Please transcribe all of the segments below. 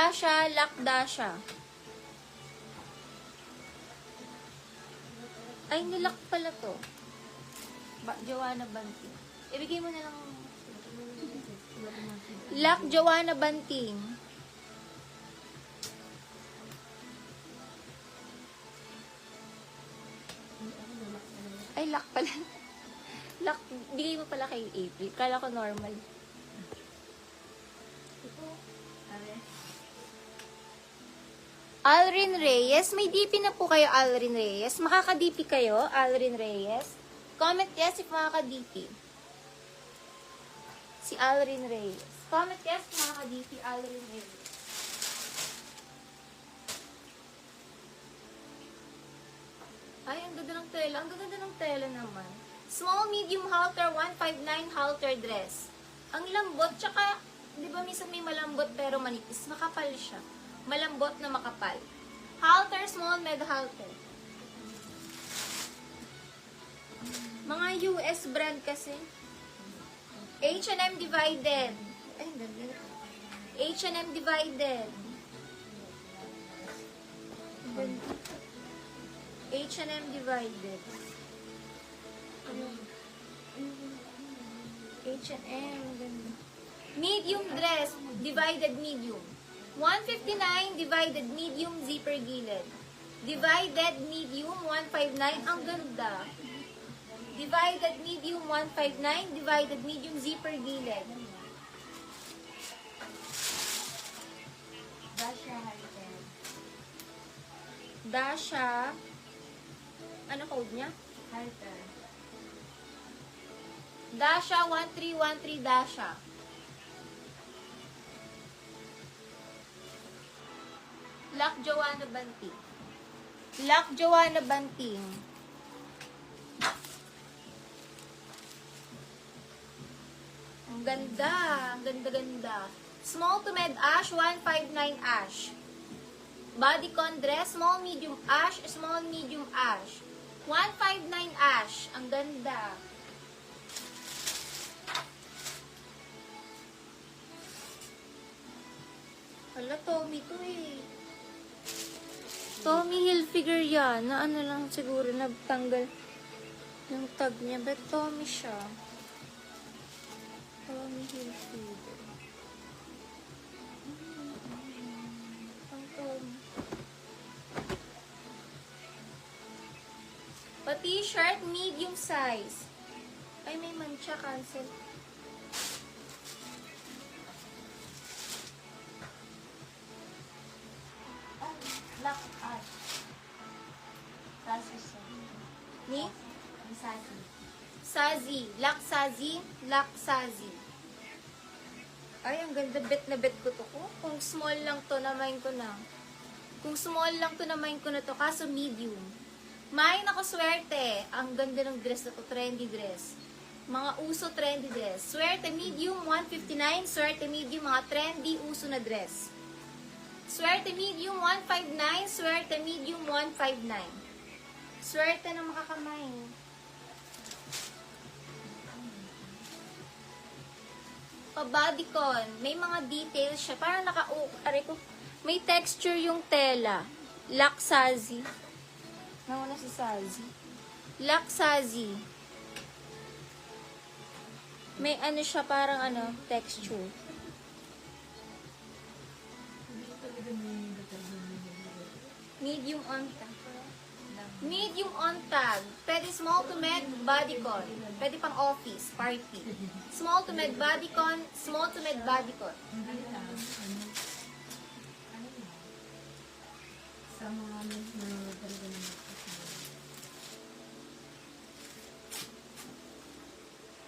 Dasha, Lakdasha. Ay, nilak pala to. Joanna Banting. Ibigay mo na lang. Lak Joanna Banting. Ay, lak pala. Lak, bigay mo pala kay April. Kala ko normal. Alrin Reyes. May DP na po kayo, Alrin Reyes. Makaka-DP kayo, Alrin Reyes. Comment yes if makaka-DP. Si Alrin Reyes. Comment yes if makaka-DP, Alrin Reyes. Ay, ang ganda ng tela. Ang ganda ng tela naman. Small, medium halter, 159 halter dress. Ang lambot, tsaka, di ba minsan may malambot pero manipis. Makapal siya. Malambot na makapal. Halter, small, med halter. Mga US brand kasi. H&M Divided. Ay, ganda. H&M Divided. Ganda. H&M Divided. H&M. Ganda. Medium dress. Divided medium. 159 divided medium zipper gilid. Divided medium 159. Ang ganda. Divided medium 159. Divided medium zipper gilid. Dasha halter. Dasha. Ano code niya? Halter. Dasha 1313 Dasha. Lak Joanna Banting. Lak Joanna Banting. Ang ganda. Ang ganda-ganda. Small to med ash, 159 ash. Bodycon dress, small medium ash, small medium ash. 159 ash. Ang ganda. Hala, Tommy to eh. Tommy Hilfiger yan. Na ano lang siguro, nagtanggal yung tag niya. But Tommy siya. Tommy Hilfiger. Ang Tommy. Pa-t-shirt, medium size. Ay, may mancha. Cancel. Black ash. Sazi siya. Ni? Sazi. Sazi. Lak Sazi. Lak Sazi. Ay, ang ganda. Bet na bet ko to. Kung small lang to, namain ko na. Kung small lang to, namain ko na to. Kaso medium. May nakaswerte. Ang ganda ng dress na to. Trendy dress. Mga uso trendy dress. Swerte medium, 159. Swerte medium, mga trendy uso na dress. Swerte medium, 159. Swerte medium, 159. Swerte na makakamay. Pa-bodycon. May mga details siya. Parang may texture yung tela. Lak Sazi. Nauna si Sazi. Lak Sazi. May ano siya, parang texture. Medium on tag. Medium on tag. Pwede small to med, bodycon. Pwede pang office, party. Small to med, bodycon. Small to med, bodycon. Sa mga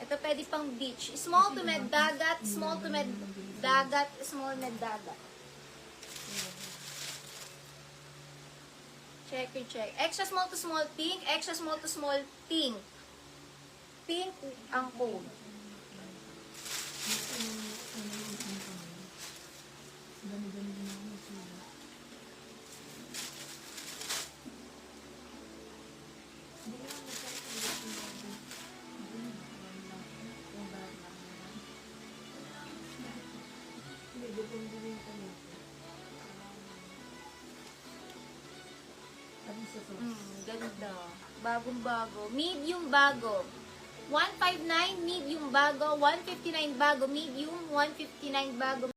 Ito pwede pang beach. Small to med, dagat. Small to med, dagat. Small med, dagat. Check. Extra small to small pink. Extra small to small pink. Pink ang code. sa sauce. Ganda. Bagong-bago. Medium bago. 159 medium bago, 159 bago medium, 159 bago